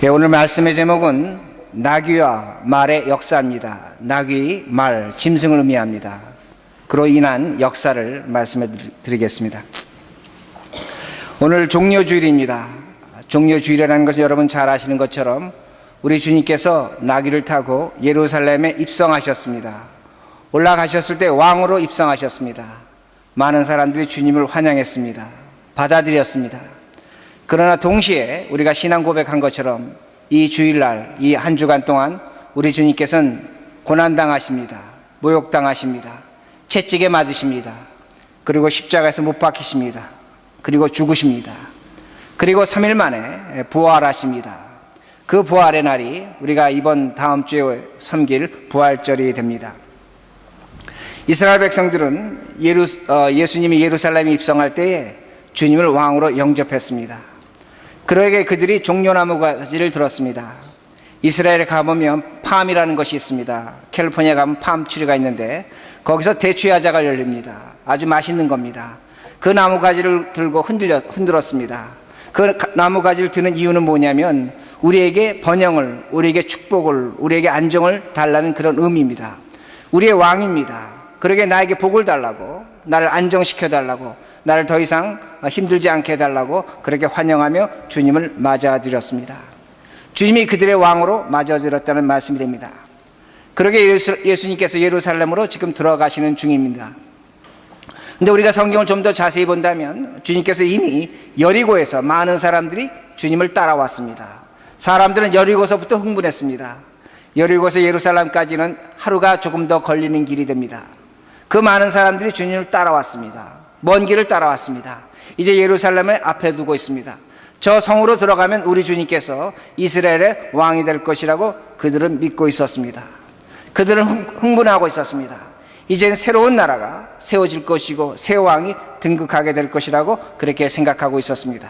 오늘 말씀의 제목은 나귀와 말의 역사입니다. 나귀, 말, 짐승을 의미합니다. 그로 인한 역사를 말씀해 드리겠습니다. 오늘 종려주일입니다. 종려주일이라는 것은 여러분 잘 아시는 것처럼 우리 주님께서 나귀를 타고 예루살렘에 입성하셨습니다. 올라가셨을 때 왕으로 입성하셨습니다. 많은 사람들이 주님을 환영했습니다. 받아들였습니다. 그러나 동시에 우리가 신앙 고백한 것처럼 이 주일날, 이 한 주간 동안 우리 주님께서는 고난당하십니다. 모욕당하십니다. 채찍에 맞으십니다. 그리고 십자가에서 못 박히십니다. 그리고 죽으십니다. 그리고 3일 만에 부활하십니다. 그 부활의 날이 우리가 이번 다음 주에 섬길 부활절이 됩니다. 이스라엘 백성들은 예수님이 예루살렘에 입성할 때에 주님을 왕으로 영접했습니다. 그러게 그들이 종려나무 가지를 들었습니다. 이스라엘에 가보면 팜이라는 것이 있습니다. 캘리포니아 가면 팜 추리가 있는데 거기서 대추야자가 열립니다. 아주 맛있는 겁니다. 그 나무 가지를 들고 흔들었습니다. 그 나무 가지를 드는 이유는 뭐냐면 우리에게 번영을, 우리에게 축복을, 우리에게 안정을 달라는 그런 의미입니다. 우리의 왕입니다. 그러게 나에게 복을 달라고, 나를 안정시켜 달라고, 나를 더 이상 힘들지 않게 해달라고 그렇게 환영하며 주님을 맞아들였습니다. 주님이 그들의 왕으로 맞아들였다는 말씀이 됩니다. 그러게 예수님께서 예루살렘으로 지금 들어가시는 중입니다. 근데 우리가 성경을 좀 더 자세히 본다면 주님께서 이미 여리고에서 많은 사람들이 주님을 따라왔습니다. 사람들은 여리고서부터 흥분했습니다. 여리고에서 예루살렘까지는 하루가 조금 더 걸리는 길이 됩니다. 그 많은 사람들이 주님을 따라왔습니다. 먼 길을 따라왔습니다. 이제 예루살렘을 앞에 두고 있습니다. 저 성으로 들어가면 우리 주님께서 이스라엘의 왕이 될 것이라고 그들은 믿고 있었습니다. 그들은 흥분하고 있었습니다. 이젠 새로운 나라가 세워질 것이고 새 왕이 등극하게 될 것이라고 그렇게 생각하고 있었습니다.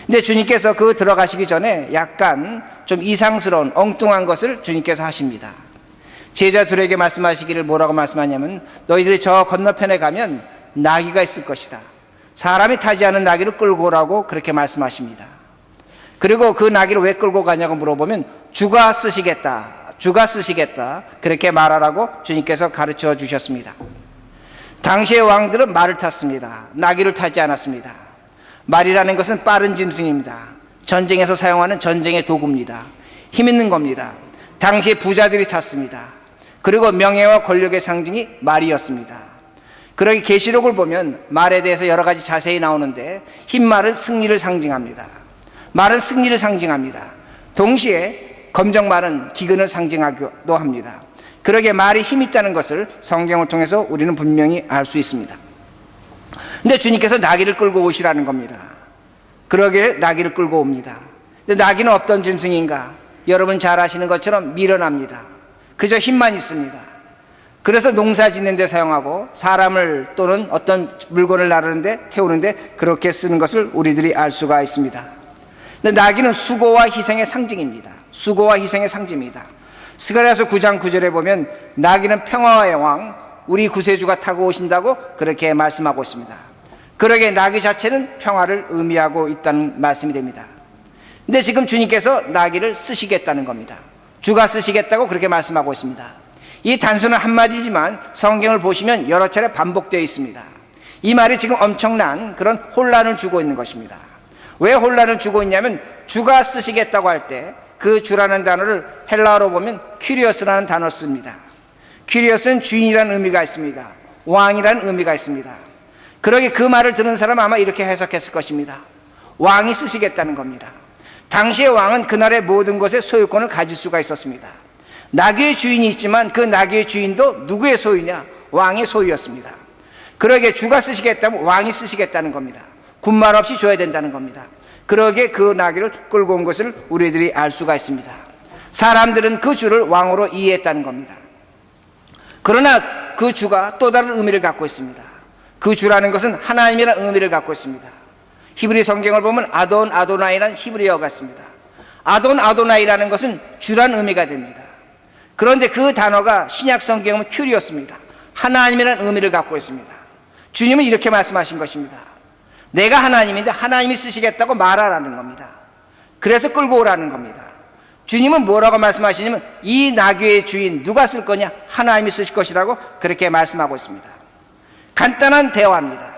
근데 주님께서 그 들어가시기 전에 약간 좀 이상스러운 엉뚱한 것을 주님께서 하십니다. 제자들에게 말씀하시기를 뭐라고 말씀하냐면 너희들이 저 건너편에 가면 나귀가 있을 것이다. 사람이 타지 않은 나귀를 끌고 오라고 그렇게 말씀하십니다. 그리고 그 나귀를 왜 끌고 가냐고 물어보면 주가 쓰시겠다. 주가 쓰시겠다. 그렇게 말하라고 주님께서 가르쳐 주셨습니다. 당시의 왕들은 말을 탔습니다. 나귀를 타지 않았습니다. 말이라는 것은 빠른 짐승입니다. 전쟁에서 사용하는 전쟁의 도구입니다. 힘 있는 겁니다. 당시의 부자들이 탔습니다. 그리고 명예와 권력의 상징이 말이었습니다. 그러기 계시록을 보면 말에 대해서 여러 가지 자세히 나오는데 흰 말은 승리를 상징합니다. 말은 승리를 상징합니다. 동시에 검정 말은 기근을 상징하기도 합니다. 그러기에 말이 힘이 있다는 것을 성경을 통해서 우리는 분명히 알 수 있습니다. 근데 주님께서 나귀를 끌고 오시라는 겁니다. 그러기에 나귀를 끌고 옵니다. 근데 나귀는 어떤 짐승인가? 여러분 잘 아시는 것처럼 미련합니다. 그저 힘만 있습니다. 그래서 농사 짓는 데 사용하고 사람을 또는 어떤 물건을 나르는데 태우는데 그렇게 쓰는 것을 우리들이 알 수가 있습니다. 근데 나귀는 수고와 희생의 상징입니다. 수고와 희생의 상징입니다. 스가랴서 9장 9절에 보면 나귀는 평화의 왕, 우리 구세주가 타고 오신다고 그렇게 말씀하고 있습니다. 그러기에 나귀 자체는 평화를 의미하고 있다는 말씀이 됩니다. 근데 지금 주님께서 나귀를 쓰시겠다는 겁니다. 주가 쓰시겠다고 그렇게 말씀하고 있습니다. 이 단순한 한마디지만 성경을 보시면 여러 차례 반복되어 있습니다. 이 말이 지금 엄청난 그런 혼란을 주고 있는 것입니다. 왜 혼란을 주고 있냐면 주가 쓰시겠다고 할 때 그 주라는 단어를 헬라어로 보면 큐리어스라는 단어를 씁니다. 큐리어스는 주인이라는 의미가 있습니다. 왕이라는 의미가 있습니다. 그러기에 그 말을 들은 사람은 아마 이렇게 해석했을 것입니다. 왕이 쓰시겠다는 겁니다. 당시의 왕은 그날의 모든 것의 소유권을 가질 수가 있었습니다. 나귀의 주인이 있지만 그 나귀의 주인도 누구의 소유냐? 왕의 소유였습니다. 그러기에 주가 쓰시겠다면 왕이 쓰시겠다는 겁니다. 군말 없이 줘야 된다는 겁니다. 그러기에 그 나귀를 끌고 온 것을 우리들이 알 수가 있습니다. 사람들은 그 주를 왕으로 이해했다는 겁니다. 그러나 그 주가 또 다른 의미를 갖고 있습니다. 그 주라는 것은 하나님이라는 의미를 갖고 있습니다. 히브리 성경을 보면 아돈 아도나이라는 히브리어가 있습니다. 아돈 아도나이라는 것은 주라는 의미가 됩니다. 그런데 그 단어가 신약 성경은 큐리였습니다. 하나님이라는 의미를 갖고 있습니다. 주님은 이렇게 말씀하신 것입니다. 내가 하나님인데 하나님이 쓰시겠다고 말하라는 겁니다. 그래서 끌고 오라는 겁니다. 주님은 뭐라고 말씀하시냐면 이 나귀의 주인 누가 쓸 거냐? 하나님이 쓰실 것이라고 그렇게 말씀하고 있습니다. 간단한 대화입니다.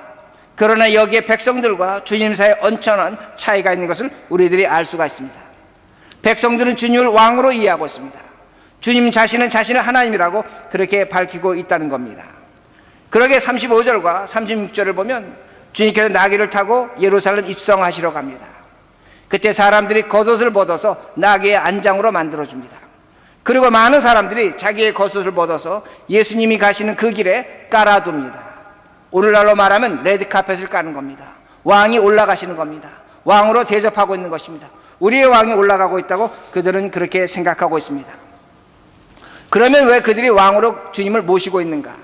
그러나 여기에 백성들과 주님 사이에 엄청난 차이가 있는 것을 우리들이 알 수가 있습니다. 백성들은 주님을 왕으로 이해하고 있습니다. 주님 자신은 자신을 하나님이라고 그렇게 밝히고 있다는 겁니다. 그러게 35절과 36절을 보면 주님께서 나귀를 타고 예루살렘 입성하시러 갑니다. 그때 사람들이 겉옷을 벗어서 나귀의 안장으로 만들어줍니다. 그리고 많은 사람들이 자기의 겉옷을 벗어서 예수님이 가시는 그 길에 깔아둡니다. 오늘날로 말하면 레드카펫을 까는 겁니다. 왕이 올라가시는 겁니다. 왕으로 대접하고 있는 것입니다. 우리의 왕이 올라가고 있다고 그들은 그렇게 생각하고 있습니다. 그러면 왜 그들이 왕으로 주님을 모시고 있는가?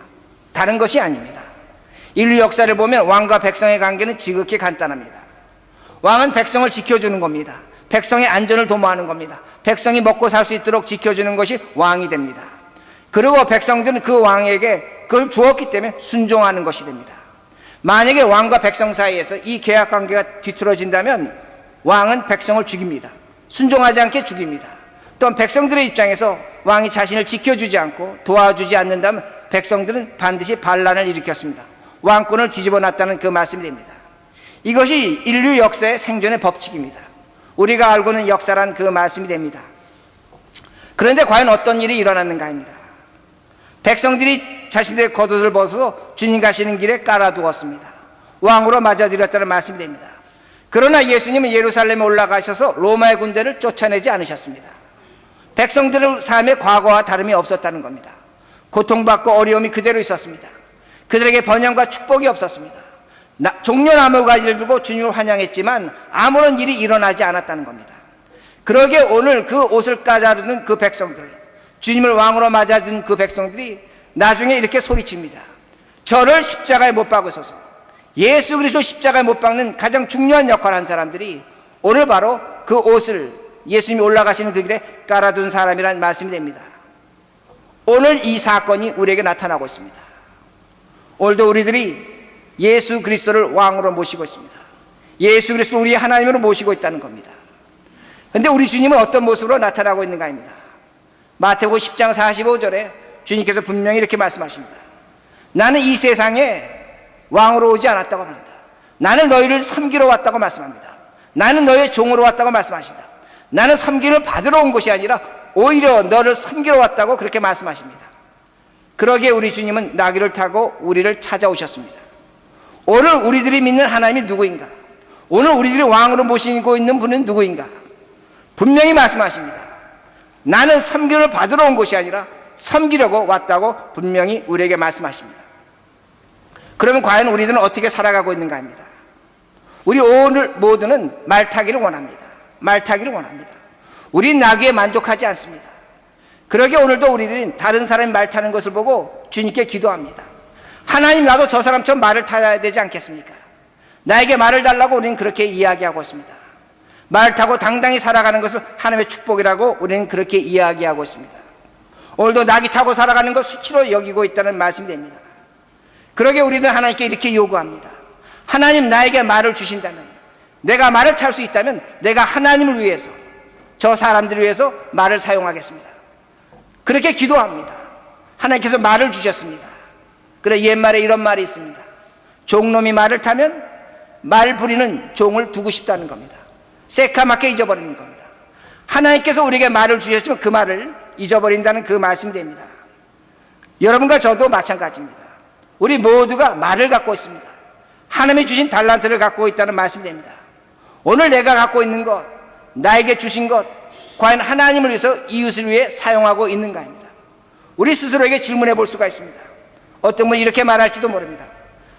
다른 것이 아닙니다. 인류 역사를 보면 왕과 백성의 관계는 지극히 간단합니다. 왕은 백성을 지켜주는 겁니다. 백성의 안전을 도모하는 겁니다. 백성이 먹고 살 수 있도록 지켜주는 것이 왕이 됩니다. 그리고 백성들은 그 왕에게 그걸 주었기 때문에 순종하는 것이 됩니다. 만약에 왕과 백성 사이에서 이 계약 관계가 뒤틀어진다면 왕은 백성을 죽입니다. 순종하지 않게 죽입니다. 또한 백성들의 입장에서 왕이 자신을 지켜주지 않고 도와주지 않는다면 백성들은 반드시 반란을 일으켰습니다. 왕권을 뒤집어 놨다는 그 말씀이 됩니다. 이것이 인류 역사의 생존의 법칙입니다. 우리가 알고 있는 역사란 그 말씀이 됩니다. 그런데 과연 어떤 일이 일어났는가 합니다. 백성들이 자신들의 겉옷을 벗어서 주님 가시는 길에 깔아두었습니다. 왕으로 맞아들였다는 말씀이 됩니다. 그러나 예수님은 예루살렘에 올라가셔서 로마의 군대를 쫓아내지 않으셨습니다. 백성들의 삶의 과거와 다름이 없었다는 겁니다. 고통받고 어려움이 그대로 있었습니다. 그들에게 번영과 축복이 없었습니다. 종려나무 가지를 들고 주님을 환영했지만 아무런 일이 일어나지 않았다는 겁니다. 그러기에 오늘 그 옷을 까자르는 그 백성들, 주님을 왕으로 맞아준 그 백성들이 나중에 이렇게 소리칩니다. 저를 십자가에 못 박으소서. 예수 그리스도 십자가에 못 박는 가장 중요한 역할을 한 사람들이 오늘 바로 그 옷을 예수님이 올라가시는 그 길에 깔아둔 사람이라는 말씀이 됩니다. 오늘 이 사건이 우리에게 나타나고 있습니다. 오늘도 우리들이 예수 그리스도를 왕으로 모시고 있습니다. 예수 그리스도를 우리의 하나님으로 모시고 있다는 겁니다. 그런데 우리 주님은 어떤 모습으로 나타나고 있는가 합니다. 마태복음 10장 45절에 주님께서 분명히 이렇게 말씀하십니다. 나는 이 세상에 왕으로 오지 않았다고 말합니다. 나는 너희를 섬기러 왔다고 말씀합니다. 나는 너희의 종으로 왔다고 말씀하십니다. 나는 섬김을 받으러 온 것이 아니라 오히려 너를 섬기러 왔다고 그렇게 말씀하십니다. 그러기에 우리 주님은 나귀를 타고 우리를 찾아오셨습니다. 오늘 우리들이 믿는 하나님이 누구인가? 오늘 우리들이 왕으로 모시고 있는 분은 누구인가? 분명히 말씀하십니다. 나는 섬김을 받으러 온 것이 아니라 섬기려고 왔다고 분명히 우리에게 말씀하십니다. 그러면 과연 우리들은 어떻게 살아가고 있는가 합니다. 우리 오늘 모두는 말 타기를 원합니다. 말 타기를 원합니다. 우린 나귀에 만족하지 않습니다. 그러기에 오늘도 우리들은 다른 사람이 말 타는 것을 보고 주님께 기도합니다. 하나님, 나도 저 사람처럼 말을 타야 되지 않겠습니까? 나에게 말을 달라고 우리는 그렇게 이야기하고 있습니다. 말 타고 당당히 살아가는 것을 하나님의 축복이라고 우리는 그렇게 이야기하고 있습니다. 오늘도 나귀 타고 살아가는 것 수치로 여기고 있다는 말씀이 됩니다. 그러기에 우리는 하나님께 이렇게 요구합니다. 하나님, 나에게 말을 주신다면, 내가 말을 탈 수 있다면 내가 하나님을 위해서, 저 사람들을 위해서 말을 사용하겠습니다. 그렇게 기도합니다. 하나님께서 말을 주셨습니다. 그래, 옛말에 이런 말이 있습니다. 종놈이 말을 타면 말 부리는 종을 두고 싶다는 겁니다. 새카맣게 잊어버리는 겁니다. 하나님께서 우리에게 말을 주셨지만 그 말을 잊어버린다는 그 말씀이 됩니다. 여러분과 저도 마찬가지입니다. 우리 모두가 말을 갖고 있습니다. 하나님이 주신 달란트를 갖고 있다는 말씀이 됩니다. 오늘 내가 갖고 있는 것, 나에게 주신 것, 과연 하나님을 위해서, 이웃을 위해 사용하고 있는가입니다. 우리 스스로에게 질문해 볼 수가 있습니다. 어떤 분이 이렇게 말할지도 모릅니다.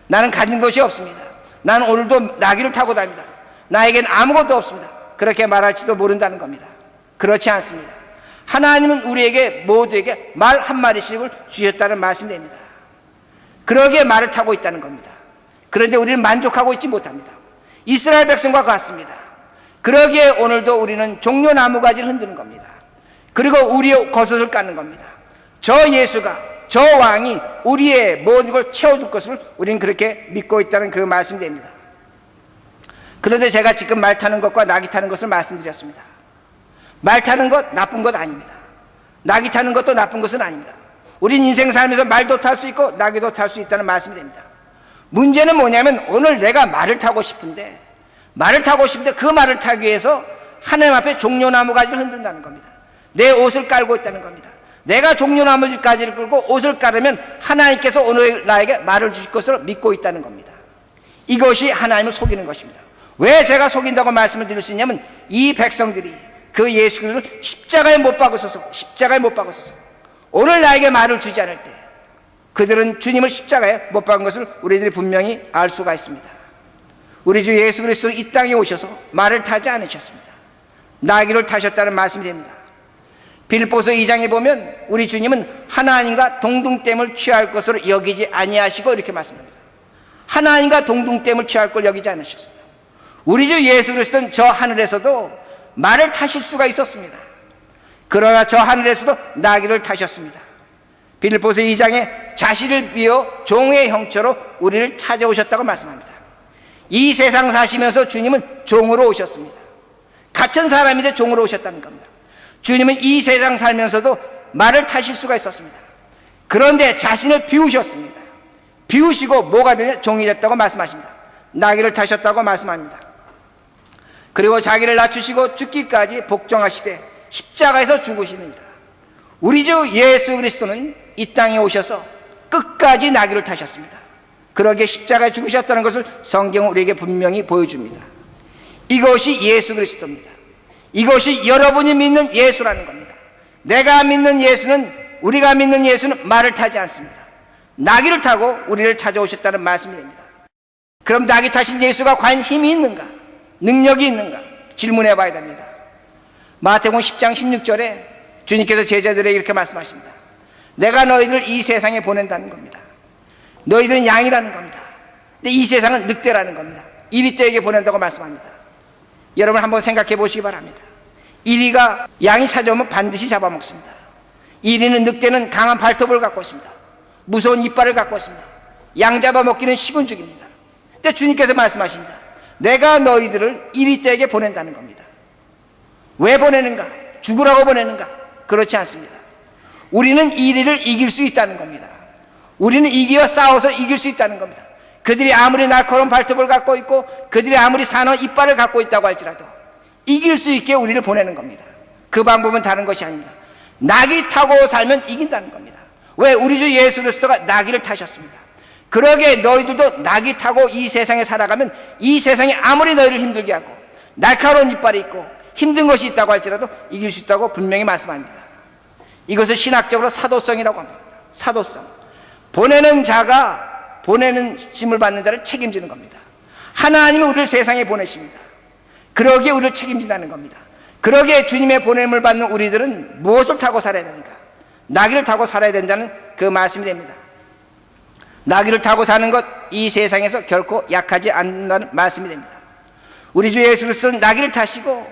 나는 가진 것이 없습니다. 나는 오늘도 나귀를 타고 다닙니다. 나에겐 아무것도 없습니다. 그렇게 말할지도 모른다는 겁니다. 그렇지 않습니다. 하나님은 우리에게 모두에게 말 한 마리씩을 주셨다는 말씀이 됩니다. 그러기에 말을 타고 있다는 겁니다. 그런데 우리는 만족하고 있지 못합니다. 이스라엘 백성과 같습니다. 그러기에 오늘도 우리는 종려나무 가지를 흔드는 겁니다. 그리고 우리의 겉옷을 깎는 겁니다. 저 예수가, 저 왕이 우리의 모든 걸 채워줄 것을 우리는 그렇게 믿고 있다는 그 말씀이 됩니다. 그런데 제가 지금 말 타는 것과 나귀 타는 것을 말씀드렸습니다. 말 타는 것 나쁜 것 아닙니다. 낙이 타는 것도 나쁜 것은 아닙니다. 우린 인생 살면서 말도 탈 수 있고 낙이도 탈 수 있다는 말씀이 됩니다. 문제는 뭐냐면 오늘 내가 말을 타고 싶은데 그 말을 타기 위해서 하나님 앞에 종려나무 가지를 흔든다는 겁니다. 내 옷을 깔고 있다는 겁니다. 내가 종려나무 가지를 끌고 옷을 깔으면 하나님께서 오늘 나에게 말을 주실 것으로 믿고 있다는 겁니다. 이것이 하나님을 속이는 것입니다. 왜 제가 속인다고 말씀을 드릴 수 있냐면 이 백성들이 그 예수 그리스도를 십자가에 못 박으소서 오늘 나에게 말을 주지 않을 때 그들은 주님을 십자가에 못 박은 것을 우리들이 분명히 알 수가 있습니다. 우리 주 예수 그리스도는 이 땅에 오셔서 말을 타지 않으셨습니다. 나귀를 타셨다는 말씀이 됩니다. 빌립보서 2장에 보면 우리 주님은 하나님과 동등됨을 취할 것으로 여기지 아니하시고 이렇게 말씀합니다. 하나님과 동등됨을 취할 걸 여기지 않으셨습니다. 우리 주 예수 그리스도는 저 하늘에서도 말을 타실 수가 있었습니다. 그러나 저 하늘에서도 나귀를 타셨습니다. 빌립보서 2장에 자신을 비워 종의 형체로 우리를 찾아오셨다고 말씀합니다. 이 세상 사시면서 주님은 종으로 오셨습니다. 갇힌 사람인데 종으로 오셨다는 겁니다. 주님은 이 세상 살면서도 말을 타실 수가 있었습니다. 그런데 자신을 비우셨습니다. 비우시고 뭐가 되냐? 종이 됐다고 말씀하십니다. 나귀를 타셨다고 말씀합니다. 그리고 자기를 낮추시고 죽기까지 복종하시되 십자가에서 죽으시느니라. 우리 주 예수 그리스도는 이 땅에 오셔서 끝까지 나귀를 타셨습니다. 그러기에 십자가에 죽으셨다는 것을 성경은 우리에게 분명히 보여줍니다. 이것이 예수 그리스도입니다. 이것이 여러분이 믿는 예수라는 겁니다. 내가 믿는 예수는, 우리가 믿는 예수는 말을 타지 않습니다. 나귀를 타고 우리를 찾아오셨다는 말씀이 됩니다. 그럼 나귀 타신 예수가 과연 힘이 있는가? 능력이 있는가? 질문해 봐야 됩니다. 마태복음 10장 16절에 주님께서 제자들에게 이렇게 말씀하십니다. 내가 너희들을 이 세상에 보낸다는 겁니다. 너희들은 양이라는 겁니다. 근데 이 세상은 늑대라는 겁니다. 이리떼에게 보낸다고 말씀합니다. 여러분 한번 생각해 보시기 바랍니다. 이리가 양이 찾아오면 반드시 잡아먹습니다. 이리는, 늑대는 강한 발톱을 갖고 있습니다. 무서운 이빨을 갖고 있습니다. 양 잡아먹기는 시군죽입니다. 근데 주님께서 말씀하십니다. 내가 너희들을 이리떼에게 보낸다는 겁니다. 왜 보내는가? 죽으라고 보내는가? 그렇지 않습니다. 우리는 이리를 이길 수 있다는 겁니다. 우리는 이기와 싸워서 이길 수 있다는 겁니다. 그들이 아무리 날카로운 발톱을 갖고 있고 그들이 아무리 사나운 이빨을 갖고 있다고 할지라도 이길 수 있게 우리를 보내는 겁니다. 그 방법은 다른 것이 아닙니다. 나귀 타고 살면 이긴다는 겁니다. 왜? 우리 주 예수 그리스도가 나귀를 타셨습니다. 그러게 너희들도 나귀 타고 이 세상에 살아가면 이 세상이 아무리 너희를 힘들게 하고 날카로운 이빨이 있고 힘든 것이 있다고 할지라도 이길 수 있다고 분명히 말씀합니다. 이것을 신학적으로 사도성이라고 합니다. 사도성. 보내는 자가 보내는 짐을 받는 자를 책임지는 겁니다. 하나님이 우리를 세상에 보내십니다. 그러기에 우리를 책임진다는 겁니다. 그러기에 주님의 보냄을 받는 우리들은 무엇을 타고 살아야 되는가? 나귀를 타고 살아야 된다는 그 말씀이 됩니다. 나귀를 타고 사는 것, 이 세상에서 결코 약하지 않는다는 말씀이 됩니다. 우리 주 예수 그리스도는 나귀를 타시고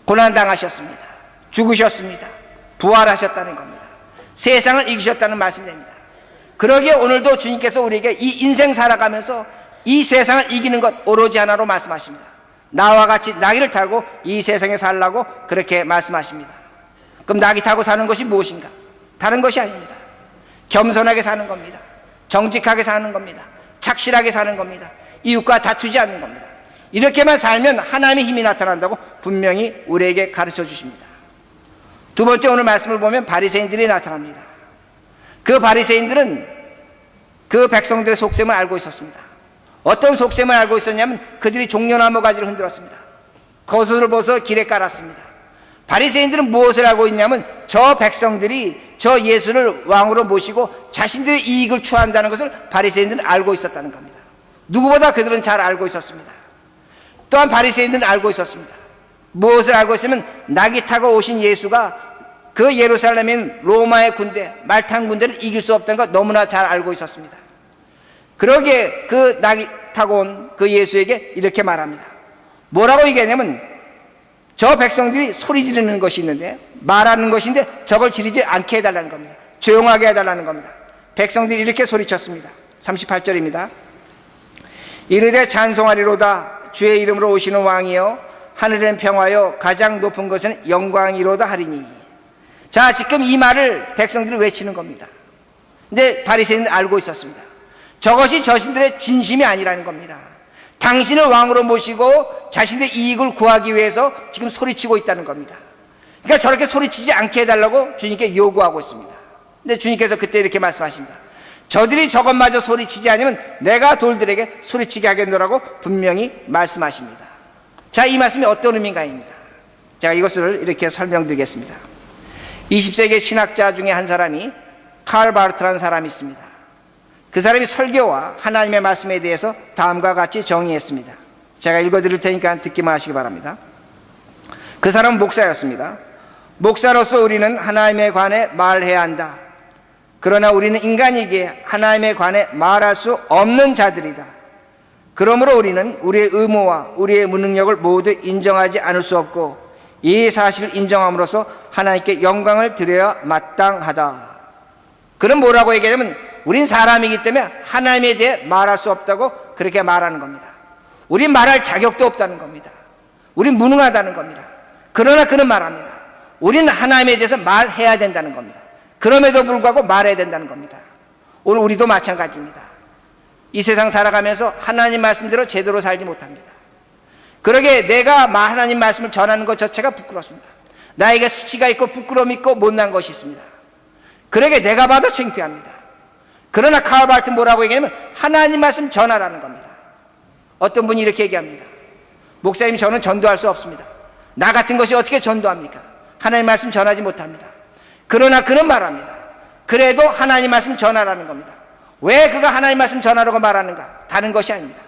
고난당하셨습니다. 죽으셨습니다. 부활하셨다는 겁니다. 세상을 이기셨다는 말씀이 됩니다. 그러기에 오늘도 주님께서 우리에게 이 인생 살아가면서 이 세상을 이기는 것 오로지 하나로 말씀하십니다. 나와 같이 나귀를 타고 이 세상에 살라고 그렇게 말씀하십니다. 그럼 나귀 타고 사는 것이 무엇인가? 다른 것이 아닙니다. 겸손하게 사는 겁니다. 정직하게 사는 겁니다. 착실하게 사는 겁니다. 이웃과 다투지 않는 겁니다. 이렇게만 살면 하나님의 힘이 나타난다고 분명히 우리에게 가르쳐 주십니다. 두 번째, 오늘 말씀을 보면 바리새인들이 나타납니다. 그 바리새인들은 그 백성들의 속셈을 알고 있었습니다. 어떤 속셈을 알고 있었냐면 그들이 종려나무 가지를 흔들었습니다. 겉옷을 벗어 길에 깔았습니다. 바리새인들은 무엇을 알고 있냐면 저 백성들이 저 예수를 왕으로 모시고 자신들의 이익을 추구한다는 것을 바리새인들은 알고 있었다는 겁니다. 누구보다 그들은 잘 알고 있었습니다. 또한 바리새인들은 알고 있었습니다. 무엇을 알고 있으면 나귀 타고 오신 예수가 그 예루살렘인 로마의 군대, 말탄 군대를 이길 수 없다는 걸 너무나 잘 알고 있었습니다. 그러기에 그 나귀 타고 온 그 예수에게 이렇게 말합니다. 뭐라고 얘기하냐면 저 백성들이 소리 지르는 것이 있는데, 말하는 것인데 저걸 지르지 않게 해달라는 겁니다. 조용하게 해달라는 겁니다. 백성들이 이렇게 소리쳤습니다. 38절입니다. 이르되 찬송하리로다 주의 이름으로 오시는 왕이여 하늘엔 평화요 가장 높은 것은 영광이로다 하리니. 자, 지금 이 말을 백성들은 외치는 겁니다. 근데 바리새인은 알고 있었습니다. 저것이 자신들의 진심이 아니라는 겁니다. 당신을 왕으로 모시고 자신의 이익을 구하기 위해서 지금 소리치고 있다는 겁니다. 그러니까 저렇게 소리치지 않게 해달라고 주님께 요구하고 있습니다. 근데 주님께서 그때 이렇게 말씀하십니다. 저들이 저것마저 소리치지 않으면 내가 돌들에게 소리치게 하겠노라고 분명히 말씀하십니다. 자, 이 말씀이 어떤 의미인가입니다. 제가 이것을 이렇게 설명드리겠습니다. 20세기 신학자 중에 한 사람이 칼 바르트라는 사람이 있습니다. 그 사람이 설교와 하나님의 말씀에 대해서 다음과 같이 정의했습니다. 제가 읽어드릴 테니까 듣기만 하시기 바랍니다. 그 사람은 목사였습니다. 목사로서 우리는 하나님에 관해 말해야 한다. 그러나 우리는 인간이기에 하나님에 관해 말할 수 없는 자들이다. 그러므로 우리는 우리의 의무와 우리의 무능력을 모두 인정하지 않을 수 없고 이 사실을 인정함으로써 하나님께 영광을 드려야 마땅하다. 그럼 뭐라고 얘기하냐면 우린 사람이기 때문에 하나님에 대해 말할 수 없다고 그렇게 말하는 겁니다. 우린 말할 자격도 없다는 겁니다. 우린 무능하다는 겁니다. 그러나 그는 말합니다. 우린 하나님에 대해서 말해야 된다는 겁니다. 그럼에도 불구하고 말해야 된다는 겁니다. 오늘 우리도 마찬가지입니다. 이 세상 살아가면서 하나님 말씀대로 제대로 살지 못합니다. 그러게 내가 하나님 말씀을 전하는 것 자체가 부끄럽습니다. 나에게 수치가 있고 부끄러움이 있고 못난 것이 있습니다. 그러게 내가 봐도 창피합니다. 그러나 칼 바르트는 뭐라고 얘기하면 하나님 말씀 전하라는 겁니다. 어떤 분이 이렇게 얘기합니다. 목사님, 저는 전도할 수 없습니다. 나 같은 것이 어떻게 전도합니까? 하나님 말씀 전하지 못합니다. 그러나 그는 말합니다. 그래도 하나님 말씀 전하라는 겁니다. 왜 그가 하나님 말씀 전하라고 말하는가? 다른 것이 아닙니다.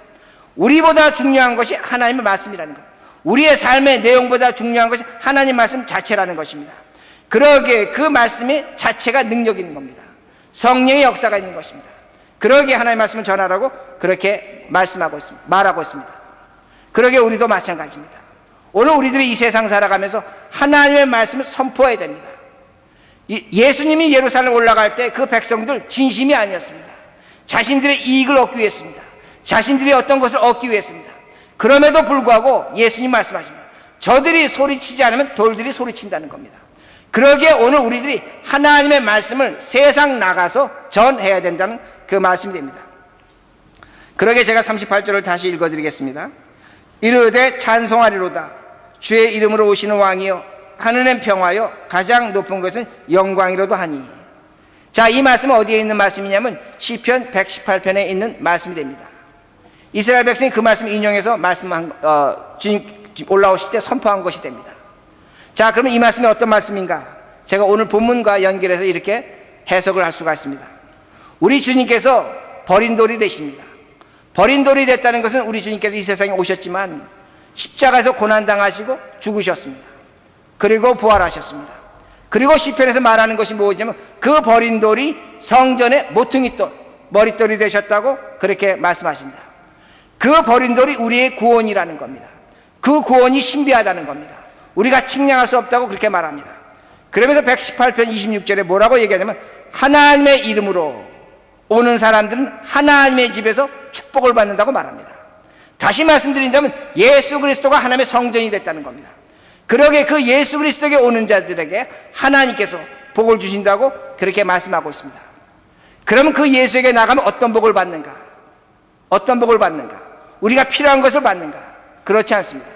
우리보다 중요한 것이 하나님의 말씀이라는 겁니다. 우리의 삶의 내용보다 중요한 것이 하나님 말씀 자체라는 것입니다. 그러기에 그 말씀의 자체가 능력이 있는 겁니다. 성령의 역사가 있는 것입니다. 그러기에 하나님의 말씀을 전하라고 그렇게 말씀하고 있습니다. 말하고 있습니다. 그러기에 우리도 마찬가지입니다. 오늘 우리들이 이 세상 살아가면서 하나님의 말씀을 선포해야 됩니다. 예수님이 예루살렘 올라갈 때 그 백성들 진심이 아니었습니다. 자신들의 이익을 얻기 위해서입니다. 자신들이 어떤 것을 얻기 위해서입니다. 그럼에도 불구하고 예수님 말씀하십니다. 저들이 소리치지 않으면 돌들이 소리친다는 겁니다. 그러기에 오늘 우리들이 하나님의 말씀을 세상 나가서 전해야 된다는 그 말씀이 됩니다. 그러기에 제가 38절을 다시 읽어드리겠습니다. 이르되 찬송하리로다. 주의 이름으로 오시는 왕이여 하늘엔 평화요 가장 높은 것은 영광이로도 하니. 자, 이 말씀은 어디에 있는 말씀이냐면 시편 118편에 있는 말씀이 됩니다. 이스라엘 백성이 그 말씀을 인용해서 주님 올라오실 때 선포한 것이 됩니다. 자, 그러면 이 말씀이 어떤 말씀인가? 제가 오늘 본문과 연결해서 이렇게 해석을 할 수가 있습니다. 우리 주님께서 버린 돌이 되십니다. 버린 돌이 됐다는 것은 우리 주님께서 이 세상에 오셨지만 십자가에서 고난당하시고 죽으셨습니다. 그리고 부활하셨습니다. 그리고 시편에서 말하는 것이 무엇이냐면 그 버린 돌이 성전의 모퉁이돌, 머릿돌이 되셨다고 그렇게 말씀하십니다. 그 버린 돌이 우리의 구원이라는 겁니다. 그 구원이 신비하다는 겁니다. 우리가 측량할 수 없다고 그렇게 말합니다. 그러면서 118편 26절에 뭐라고 얘기하냐면 하나님의 이름으로 오는 사람들은 하나님의 집에서 축복을 받는다고 말합니다. 다시 말씀드린다면 예수 그리스도가 하나님의 성전이 됐다는 겁니다. 그러게 그 예수 그리스도에게 오는 자들에게 하나님께서 복을 주신다고 그렇게 말씀하고 있습니다. 그러면 그 예수에게 나가면 어떤 복을 받는가? 어떤 복을 받는가? 우리가 필요한 것을 받는가? 그렇지 않습니다.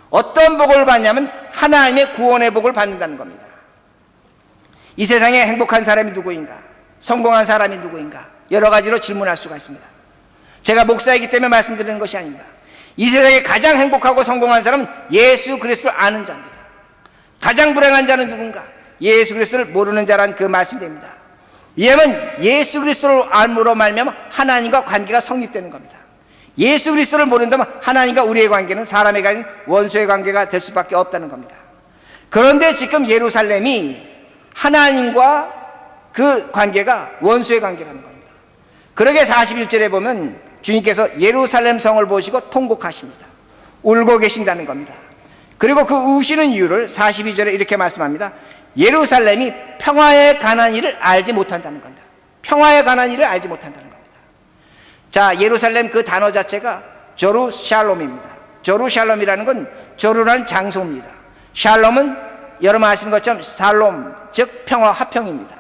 어떤 복을 받냐면 하나님의 구원의 복을 받는다는 겁니다. 이 세상에 행복한 사람이 누구인가? 성공한 사람이 누구인가? 여러 가지로 질문할 수가 있습니다. 제가 목사이기 때문에 말씀드리는 것이 아닙니다. 이 세상에 가장 행복하고 성공한 사람은 예수 그리스도를 아는 자입니다. 가장 불행한 자는 누군가? 예수 그리스도를 모르는 자란 그 말씀이 됩니다. 왜냐하면 예수 그리스도를 알므로 말미암아 하나님과 관계가 성립되는 겁니다. 예수 그리스도를 모른다면 하나님과 우리의 관계는 사람에 가진 원수의 관계가 될 수밖에 없다는 겁니다. 그런데 지금 예루살렘이 하나님과 그 관계가 원수의 관계라는 겁니다. 그러게 41절에 보면 주님께서 예루살렘 성을 보시고 통곡하십니다. 울고 계신다는 겁니다. 그리고 그 우시는 이유를 42절에 이렇게 말씀합니다. 예루살렘이 평화에 관한 일을 알지 못한다는 겁니다. 평화에 관한 일을 알지 못한다는 겁니다. 자, 예루살렘 그 단어 자체가 조루샬롬입니다. 제루살렘이라는 건 저루라는 장소입니다. 샬롬은 여러분 아시는 것처럼 살롬, 즉 평화, 화평입니다.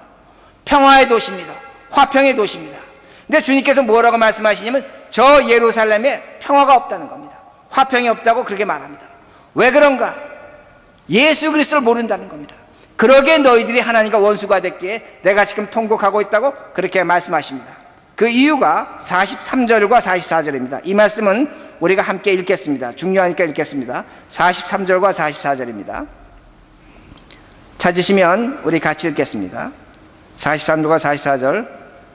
평화의 도시입니다. 화평의 도시입니다. 근데 주님께서 뭐라고 말씀하시냐면 저 예루살렘에 평화가 없다는 겁니다. 화평이 없다고 그렇게 말합니다. 왜 그런가? 예수 그리스도를 모른다는 겁니다. 그러기에 너희들이 하나님과 원수가 됐기에 내가 지금 통곡하고 있다고 그렇게 말씀하십니다. 그 이유가 43절과 44절입니다. 이 말씀은 우리가 함께 읽겠습니다. 중요하니까 읽겠습니다. 43절과 44절입니다. 찾으시면 우리 같이 읽겠습니다. 43절과 44절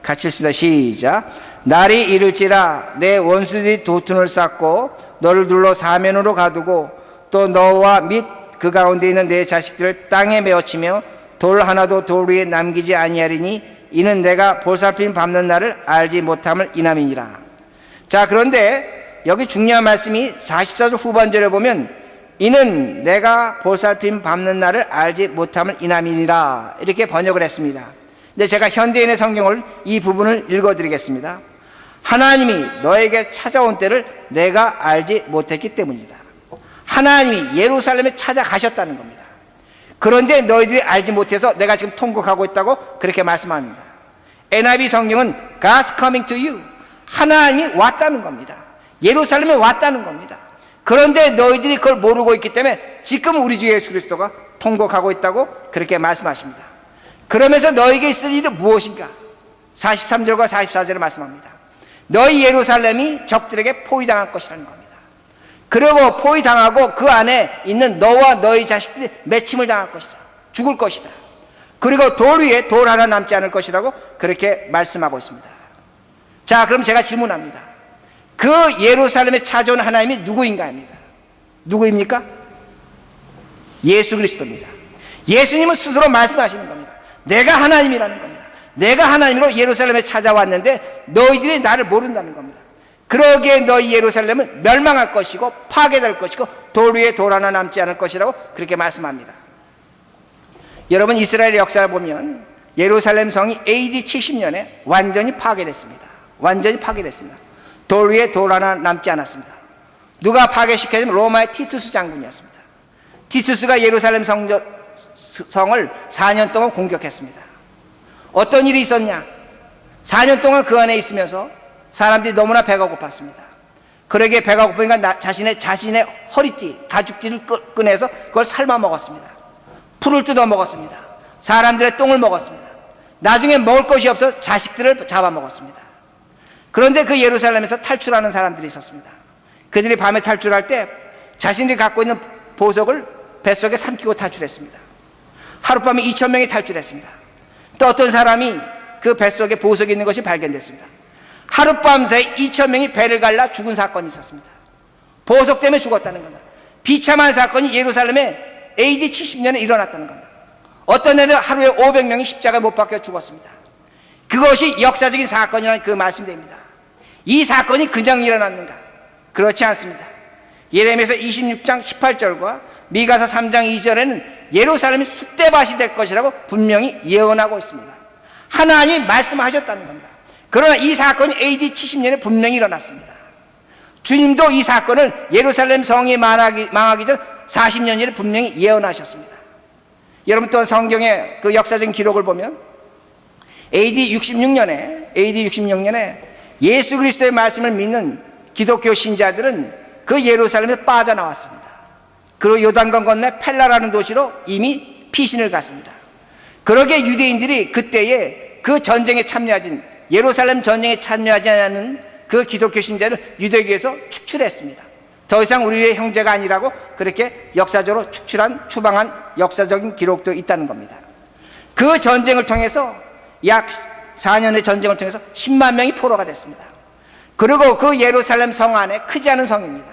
같이 읽습니다. 시작. 날이 이를지라 내 원수들이 도둔을 쌓고 너를 둘러 사면으로 가두고 또 너와 및 그 가운데 있는 내 자식들을 땅에 메어치며 돌 하나도 돌 위에 남기지 아니하리니 이는 내가 보살핌 밟는 날을 알지 못함을 인함이니라. 자, 그런데 여기 중요한 말씀이 44절 후반절에 보면 이는 내가 보살핌 밟는 날을 알지 못함을 인함이니라 이렇게 번역을 했습니다. 근데 제가 현대인의 성경을 이 부분을 읽어드리겠습니다. 하나님이 너에게 찾아온 때를 내가 알지 못했기 때문이다. 하나님이 예루살렘에 찾아가셨다는 겁니다. 그런데 너희들이 알지 못해서 내가 지금 통곡하고 있다고 그렇게 말씀합니다. NIV 성경은 God's coming to you. 하나님이 왔다는 겁니다. 예루살렘에 왔다는 겁니다. 그런데 너희들이 그걸 모르고 있기 때문에 지금 우리 주 예수 그리스도가 통곡하고 있다고 그렇게 말씀하십니다. 그러면서 너에게 있을 일은 무엇인가? 43절과 44절에 말씀합니다. 너희 예루살렘이 적들에게 포위당할 것이라는 겁니다. 그리고 포위당하고 그 안에 있는 너와 너희 자식들이 매침을 당할 것이다. 죽을 것이다. 그리고 돌 위에 돌 하나 남지 않을 것이라고 그렇게 말씀하고 있습니다. 자, 그럼 제가 질문합니다. 그 예루살렘에 찾아온 하나님이 누구인가 합니다. 누구입니까? 예수 그리스도입니다. 예수님은 스스로 말씀하시는 겁니다. 내가 하나님이라는 겁니다. 내가 하나님으로 예루살렘에 찾아왔는데 너희들이 나를 모른다는 겁니다. 그러기에 너희 예루살렘은 멸망할 것이고 파괴될 것이고 돌 위에 돌 하나 남지 않을 것이라고 그렇게 말씀합니다. 여러분 이스라엘의 역사를 보면 예루살렘 성이 AD 70년에 완전히 파괴됐습니다. 완전히 파괴됐습니다. 돌 위에 돌 하나 남지 않았습니다. 누가 파괴시켰냐면 로마의 티투스 장군이었습니다. 티투스가 예루살렘 성을 4년 동안 공격했습니다. 어떤 일이 있었냐? 4년 동안 그 안에 있으면서 사람들이 너무나 배가 고팠습니다. 그러기에 배가 고프니까 자신의 허리띠, 가죽띠를 꺼내서 그걸 삶아 먹었습니다. 풀을 뜯어 먹었습니다. 사람들의 똥을 먹었습니다. 나중에 먹을 것이 없어 자식들을 잡아먹었습니다. 그런데 그 예루살렘에서 탈출하는 사람들이 있었습니다. 그들이 밤에 탈출할 때 자신들이 갖고 있는 보석을 뱃속에 삼키고 탈출했습니다. 하룻밤에 2,000명이 탈출했습니다. 또 어떤 사람이 그 뱃속에 보석이 있는 것이 발견됐습니다. 하룻밤 사이 2,000명이 배를 갈라 죽은 사건이 있었습니다. 보석 때문에 죽었다는 겁니다. 비참한 사건이 예루살렘에 AD 70년에 일어났다는 겁니다. 어떤 날은 하루에 500명이 십자가에 못 박혀 죽었습니다. 그것이 역사적인 사건이라는 그 말씀입니다. 이 사건이 그냥 일어났는가? 그렇지 않습니다. 예레미야서 26장 18절과 미가서 3장 2절에는 예루살렘이 쑥대밭이 될 것이라고 분명히 예언하고 있습니다. 하나님이 말씀하셨다는 겁니다. 그러나 이 사건이 AD 70년에 분명히 일어났습니다. 주님도 이 사건을 예루살렘 성이 망하기 전 40년 전에 분명히 예언하셨습니다. 여러분 또한 성경의 그 역사적인 기록을 보면 AD 66년에 예수 그리스도의 말씀을 믿는 기독교 신자들은 그 예루살렘에 빠져나왔습니다. 그리고 요단강 건너 펠라라는 도시로 이미 피신을 갔습니다. 그러기에 유대인들이 그때에 그 전쟁에 참여하진 예루살렘 전쟁에 참여하지 않은 그 기독교 신자를 유대교에서 축출했습니다. 더 이상 우리의 형제가 아니라고 그렇게 역사적으로 추방한 역사적인 기록도 있다는 겁니다. 그 전쟁을 통해서 약 4년의 전쟁을 통해서 10만 명이 포로가 됐습니다. 그리고 그 예루살렘 성 안에 크지 않은 성입니다.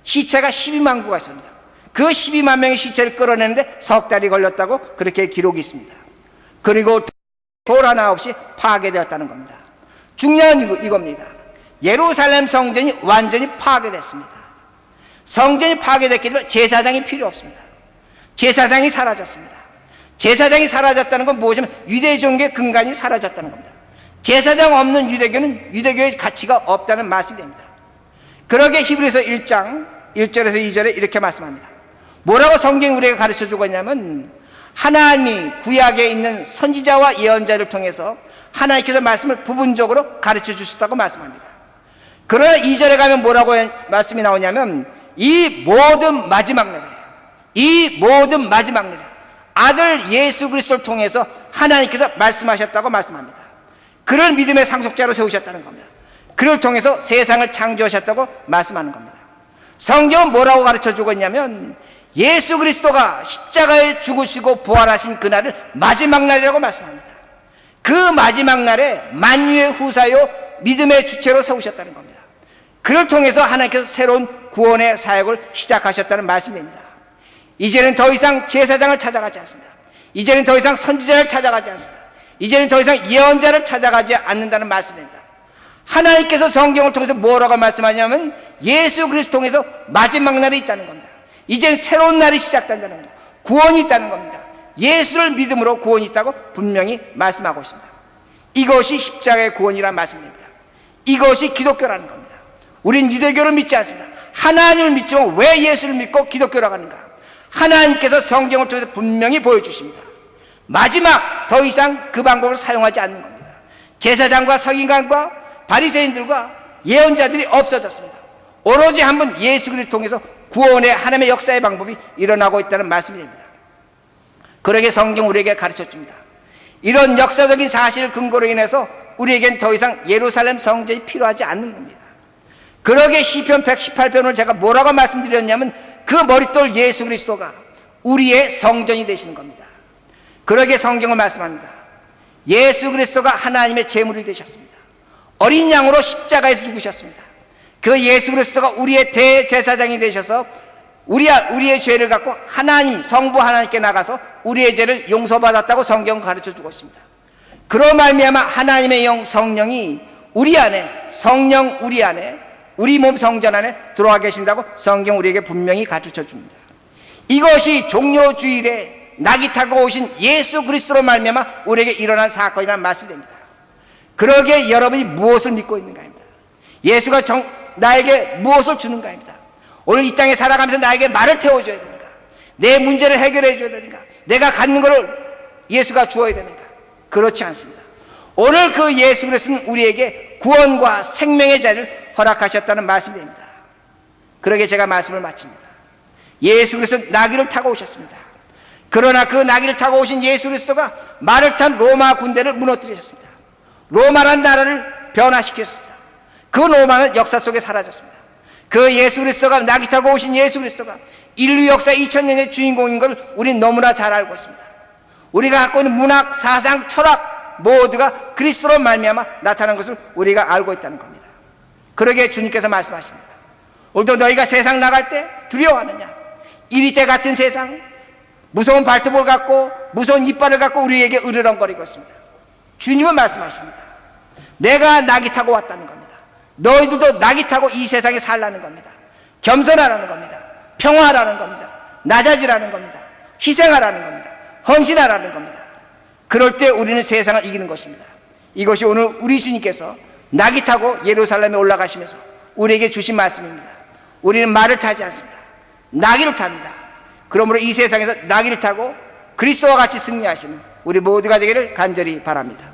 시체가 12만 구가 있습니다. 그 12만 명의 시체를 끌어내는데 석 달이 걸렸다고 그렇게 기록이 있습니다. 그리고 돌 하나 없이 파괴되었다는 겁니다. 중요한 이겁니다. 예루살렘 성전이 완전히 파괴됐습니다. 성전이 파괴됐기 때문에 제사장이 필요 없습니다. 제사장이 사라졌습니다. 제사장이 사라졌다는 건 무엇이냐면 유대 종교의 근간이 사라졌다는 겁니다. 제사장 없는 유대교는 유대교의 가치가 없다는 말씀이 됩니다. 그러기에 히브리서 1장 1절에서 2절에 이렇게 말씀합니다. 뭐라고 성경이 우리에게 가르쳐주고 있냐면, 하나님이 구약에 있는 선지자와 예언자를 통해서 하나님께서 말씀을 부분적으로 가르쳐 주셨다고 말씀합니다. 그러나 2절에 가면 뭐라고 말씀이 나오냐면, 이 모든 마지막 날에, 이 모든 마지막 날에 아들 예수 그리스도를 통해서 하나님께서 말씀하셨다고 말씀합니다. 그를 믿음의 상속자로 세우셨다는 겁니다. 그를 통해서 세상을 창조하셨다고 말씀하는 겁니다. 성경은 뭐라고 가르쳐주고 있냐면, 예수 그리스도가 십자가에 죽으시고 부활하신 그날을 마지막 날이라고 말씀합니다. 그 마지막 날에 만유의 후사요 믿음의 주체로 세우셨다는 겁니다. 그를 통해서 하나님께서 새로운 구원의 사역을 시작하셨다는 말씀입니다. 이제는 더 이상 제사장을 찾아가지 않습니다. 이제는 더 이상 선지자를 찾아가지 않습니다. 이제는 더 이상 예언자를 찾아가지 않는다는 말씀입니다. 하나님께서 성경을 통해서 뭐라고 말씀하냐면, 예수 그리스도 통해서 마지막 날이 있다는 겁니다. 이젠 새로운 날이 시작된다는 겁니다. 구원이 있다는 겁니다. 예수를 믿음으로 구원이 있다고 분명히 말씀하고 있습니다. 이것이 십자가의 구원이라는 말씀입니다. 이것이 기독교라는 겁니다. 우린 유대교를 믿지 않습니다. 하나님을 믿지만 왜 예수를 믿고 기독교라고 하는가? 하나님께서 성경을 통해서 분명히 보여주십니다. 마지막 더 이상 그 방법을 사용하지 않는 겁니다. 제사장과 서기관과 바리새인들과 예언자들이 없어졌습니다. 오로지 한 분 예수 그리스도를 통해서 구원의 하나님의 역사의 방법이 일어나고 있다는 말씀입니다. 그러게 성경 우리에게 가르쳐 줍니다. 이런 역사적인 사실을 근거로 인해서 우리에겐 더 이상 예루살렘 성전이 필요하지 않는 겁니다. 그러게 시편 118편을 제가 뭐라고 말씀드렸냐면, 그 머릿돌 예수 그리스도가 우리의 성전이 되시는 겁니다. 그러게 성경을 말씀합니다. 예수 그리스도가 하나님의 제물이 되셨습니다. 어린 양으로 십자가에서 죽으셨습니다. 그 예수 그리스도가 우리의 대제사장이 되셔서 우리의 죄를 갖고 하나님, 성부 하나님께 나가서 우리의 죄를 용서받았다고 성경은 가르쳐주고 있습니다. 그로 말미암아 하나님의 영 성령이 우리 안에, 성령 우리 안에, 우리 몸 성전 안에 들어와 계신다고 성경 우리에게 분명히 가르쳐줍니다. 이것이 종료주일에 낙이 타고 오신 예수 그리스도로 말미암아 우리에게 일어난 사건이라는 말씀입니다. 그러기에 여러분이 무엇을 믿고 있는가입니다. 예수가 나에게 무엇을 주는가입니다. 오늘 이 땅에 살아가면서 나에게 말을 태워줘야 되는가? 내 문제를 해결해 줘야 되는가? 내가 갖는 것을 예수가 주어야 되는가? 그렇지 않습니다. 오늘 그 예수 그리스도는 우리에게 구원과 생명의 자리를 허락하셨다는 말씀입니다. 그러게 제가 말씀을 마칩니다. 예수 그리스도 나귀를 타고 오셨습니다. 그러나 그 나귀를 타고 오신 예수 그리스도가 말을 탄 로마 군대를 무너뜨리셨습니다. 로마란 나라를 변화시켰습니다. 그 로마는 역사 속에 사라졌습니다. 그 예수 그리스도가 나귀 타고 오신 예수 그리스도가 인류 역사 2000년의 주인공인 걸 우린 너무나 잘 알고 있습니다. 우리가 갖고 있는 문학, 사상, 철학 모두가 그리스도로 말미암아 나타난 것을 우리가 알고 있다는 겁니다. 그러기에 주님께서 말씀하십니다. 오늘도 너희가 세상 나갈 때 두려워하느냐? 이리때 같은 세상, 무서운 발톱을 갖고 무서운 이빨을 갖고 우리에게 으르렁거리고 있습니다. 주님은 말씀하십니다. 내가 나귀 타고 왔다는 겁니다. 너희들도 나귀 타고 이 세상에 살라는 겁니다. 겸손하라는 겁니다. 평화하라는 겁니다. 낮아지라는 겁니다. 희생하라는 겁니다. 헌신하라는 겁니다. 그럴 때 우리는 세상을 이기는 것입니다. 이것이 오늘 우리 주님께서 나귀 타고 예루살렘에 올라가시면서 우리에게 주신 말씀입니다. 우리는 말을 타지 않습니다. 나귀를 탑니다. 그러므로 이 세상에서 나귀를 타고 그리스도와 같이 승리하시는 우리 모두가 되기를 간절히 바랍니다.